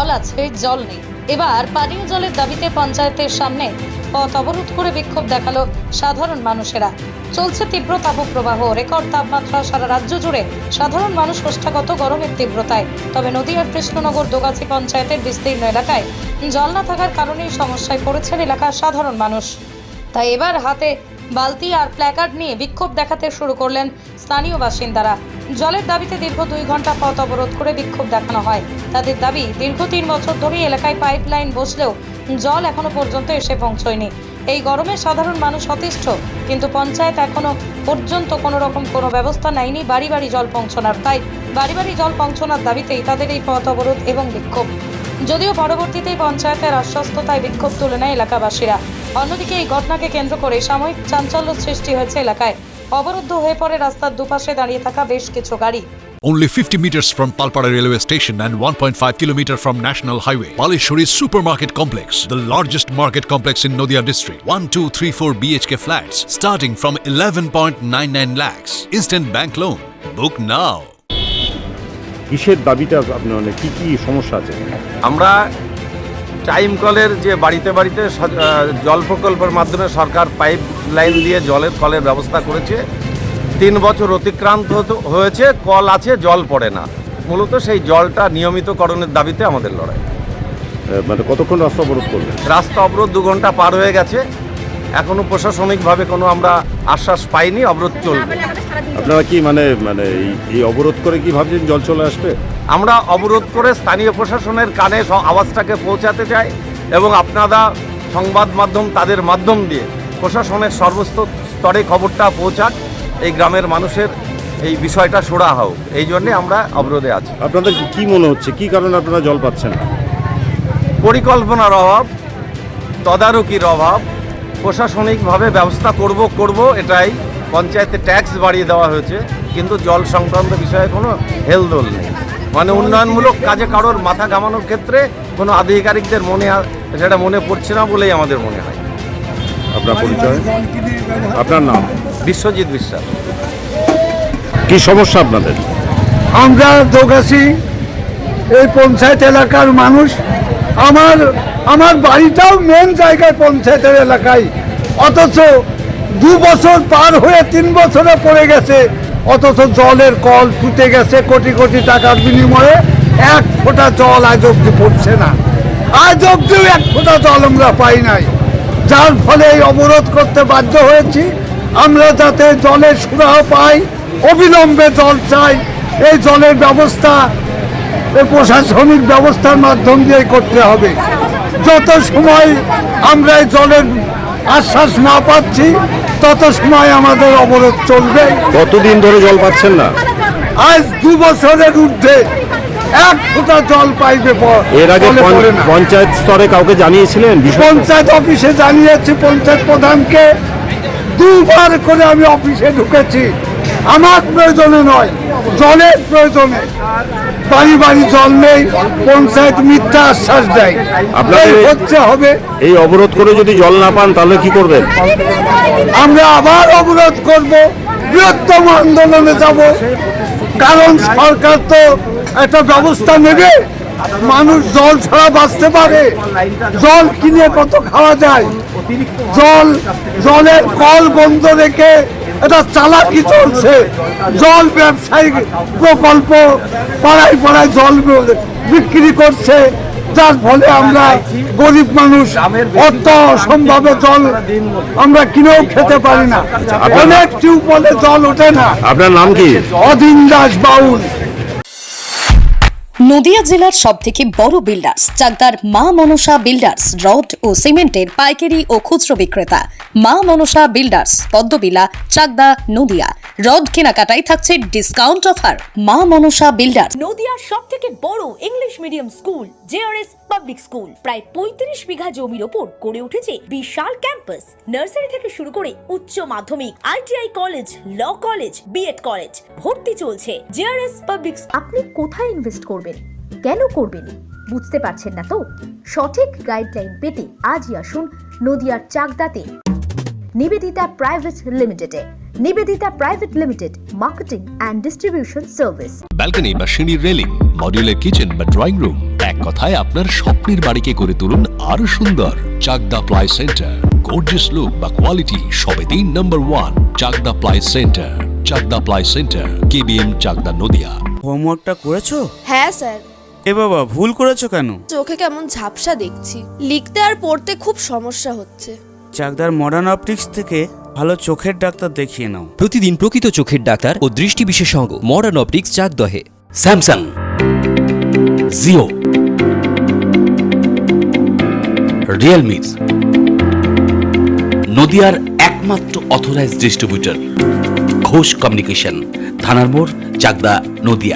Call আছে, জল নেই। এবার পানীয় জলের দাবিতে পঞ্চায়েতের সামনে পথ অবরোধ করে বিক্ষোভ দেখালো সাধারণ মানুষেরা। চলছে তীব্র তাপপ্রবাহ, রেকর্ড তাপমাত্রা সারা রাজ্য জুড়ে। সাধারণ মানুষ ওষ্ঠাগত গরমের তীব্রতায়। তবে নদিয়ার কৃষ্ণনগর দোগাছি পঞ্চায়েতের বিস্তীর্ণ এলাকায় জল না থাকার কারণেই সমস্যায় পড়েছেন এলাকার সাধারণ মানুষ। তাই এবার হাতে বালতি আর প্ল্যাকার্ড নিয়ে বিক্ষোভ দেখাতে শুরু করলেন স্থানীয় বাসিন্দারা। জলের দাবিতে দীর্ঘ 2 ঘন্টা পথ অবরোধ করে বিক্ষোভ দেখানো হয়। তাদের দাবি, দীর্ঘ 3 বছর ধরে এলাকায় পাইপলাইন বসলেও জল এখনো পর্যন্ত এসে পৌঁছয়নি। এই গরমে সাধারণ মানুষ অতিষ্ঠ, কিন্তু পঞ্চায়েত এখনো পর্যন্ত কোনো রকম কোনো ব্যবস্থা নেয়নি বাড়ি বাড়ি জল পৌঁছানোর। তাই বাড়ি বাড়ি জল পৌঁছানোর দাবিতেই তাদের এই পথ অবরোধ এবং বিক্ষোভ। যদিও পরবর্তীতে পঞ্চায়েতের আশ্বস্ততায় বিক্ষোভ তুলে নেয় এলাকাবাসীরা। অন্যদিকে এই ঘটনাকে কেন্দ্র করে সাময়িক চাঞ্চল্য সৃষ্টি হয়েছে এলাকায়। অবরুদ্ধ হয়ে পড়ে রাস্তার দুপাশে দাঁড়িয়ে থাকা বেশ কিছু গাড়ি। Only 50 meters from Palpara railway station and 1.5 kilometer from National Highway, Palishuri Supermarket Complex, the largest market complex in Nadia district. 1, 2, 3, 4 BHK flats starting from 11.99 lakhs. Instant bank loan. Book now. কিসের দাবিটা আপনার, মানে কি সমস্যা আছে? আমরা time কলের যে বাড়িতে বাড়িতে জল প্রকল্পের মাধ্যমে সরকার পাইপ লাইন দিয়ে জলের কলের ব্যবস্থা করেছে। 3 বছর অতিক্রান্ত হয়েছে, কল আছে, জল পড়ে না। মূলত সেই জলটা নিয়মিতকরণের দাবিতে আমাদের লড়াই। মানে কতক্ষণ রাস্তা অবরোধ করবেন? রাস্তা অবরোধ 2 ঘন্টা পার হয়ে গেছে, এখনো প্রশাসনিকভাবে কোনো আমরা আশ্বাস পাইনি। অবরোধ চলবে। আপনারা কি মানে এই অবরোধ করে কি ভাবছেন জল চলে আসবে? আমরা অবরোধ করে স্থানীয় প্রশাসনের কানে আওয়াজটাকে পৌঁছাতে চাই, এবং আপনারা সংবাদ মাধ্যম তাদের মাধ্যম দিয়ে প্রশাসনের সর্বস্ত স্তরে খবরটা পৌঁছাক, এই গ্রামের মানুষের এই বিষয়টা সুরা হোক। এই জন্যে আমরা অবরোধে আছি। আপনাদের কি মনে হচ্ছে, কি কারণে আপনারা জল পাচ্ছেন না? পরিকল্পনার অভাব, তদারকির অভাব। প্রশাসনিকভাবে ব্যবস্থা করব এটাই। পঞ্চায়েতে ট্যাক্স বাড়িয়ে দেওয়া হয়েছে, কিন্তু জল সংক্রান্ত বিষয়ে কোনো হেলদোল নেই। মানে উন্নয়নমূলক কাজে কারোর মাথা ঘামানোর ক্ষেত্রে কোনো আধিকারিকদের সেটা মনে পড়ছে না বলেই আমাদের মনে হয়। আপনার পরিচয়? আপনার নাম? বিশ্বজিৎ বিশ্বাস। কি সমস্যা আপনাদের? আমরা দোগাছি এই পঞ্চায়েত এলাকার মানুষ। আমার বাড়িটাও মেন জায়গায় পঞ্চায়েতের এলাকায়, অথচ 2 বছর পার হয়ে 3 বছরে পড়ে গেছে, অথচ জলের কল ফুটে গেছে কোটি কোটি টাকার বিনিময়ে। 1 ফোঁটা জল আজ অব্দি পড়ছে না। আজ অব্দিও 1 ফোঁটা জল আমরা পাই নাই, যার ফলে এই অবরোধ করতে বাধ্য হয়েছি। আমরা যাতে জলের সুরাহা পাই, অবিলম্বে জল চাই। এই জলের ব্যবস্থা প্রশাসনিক ব্যবস্থার মাধ্যম দিয়ে করতে হবে। যত সময় আমরা এই জলের আশ্বাস না পাচ্ছি, তত সময় আমাদের অবরোধ চলবে। কতদিন ধরে জল পাচ্ছেন না? আজ 2 বছরের ঊর্ধ্বে 1 ফোঁটা জল পাইবে। এর আগে পঞ্চায়েত স্তরে কাউকে জানিয়েছিলেন? পঞ্চায়েত অফিসে জানিয়েছি, পঞ্চায়েত প্রধানকে 2 বার করে আমি অফিসে ঢুকেছি। আমার প্রয়োজনে নয়, জলের প্রয়োজনে। বাড়ি বাড়ি জল নেই, পঞ্চায়েত মিথ্যা আশ্বাস দেয়। আপনাদের হচ্ছে হবে। এই অবরোধ করে যদি জল না পান তাহলে কি করবেন? আমরা আবার অবরোধ করব, বৃহত্তম আন্দোলনে যাব। কারণ সরকার তো একটা ব্যবস্থা নেবে। মানুষ জল ছাড়া বাঁচতে পারে? জল কিনে কত খাওয়া যায়? জলের কল বন্ধ রেখে এটা চালাকি চলছে। জল ব্যবসায়ী প্রকল্প পাড়ায় পাড়ায় জল বিক্রি করছে, যার ফলে আমরা গরিব মানুষ অর্থ অসম্ভবে জল আমরা কিনেও খেতে পারি না। অনেক টিউবওয়েলে জল ওঠে না। আপনার নাম কি? অধীন দাস বাউল। নদিয়া জেলার সবথেকে বড় বিল্ডার্স চাকদার মা মনসা বিল্ডার্স, রড ও সিমেন্টের পাইকারি ও খুচরো বিক্রেতা। মা মনসা বিল্ডার্স, পদ্মবিলা, চাকদা, নদিয়া। রড কেনাকাটায় থাকছে ডিসকাউন্ট অফার। মা মনসা বিল্ডার্স। নদিয়ার সবথেকে বড় English medium school JRS public school, প্রায় 35 বিঘা জমির ওপর গড়ে উঠেছে বিশাল ক্যাম্পাস। নার্সারি থেকে শুরু করে উচ্চ মাধ্যমিক, ITI college, law college, BEd college, ভর্তি চলছে। JRS public. আপনি কোথায় ইনভেস্ট করবেন, কেন করবেন বুঝতে পারছেন না তো? সঠিক গাইডলাইন পেতে আজই আসুন নদিয়ার চাকদাতে নিবেদিতা প্রাইভেট লিমিটেডে। Nivedita private limited, marketing and distribution service. Balcony বা সিঁড়ির রেলিং, মডিউলার কিচেন বা ড্রয়িং রুম, এক কথায় আপনার স্বপ্নের বাড়িকে করে তুলুন আরো সুন্দর। চাকদা প্লাই সেন্টার, গর্জিয়াস লুক বা কোয়ালিটি সবেতেই number 1। Chakdaha ply centre, Chakdaha ply centre, KBM, Chakdaha, Nadia. হোমওয়ার্কটা করেছো? হ্যাঁ স্যার। এ বাবা, ভুল করেছো কেন? চোখে কেমন ঝাপসা দেখছি, লিখতে আর পড়তে খুব সমস্যা হচ্ছে। চাকদার মডার্ন অপটিক্স থেকে ভালো চোখের ডাক্তার দেখিয়ে নাও। প্রতিদিন প্রকৃত চোখের ডাক্তার ও দৃষ্টি বিশেষজ্ঞ মডার্ন অপটিক্স, চাকদহে। স্যামসাং, জিও, রিয়েলমি, নদিয়ার একমাত্র অথরাইজড ডিস্ট্রিবিউটর ঘোষ কমিউনিকেশন, থানার মোড়, চাকদা, নদিয়া।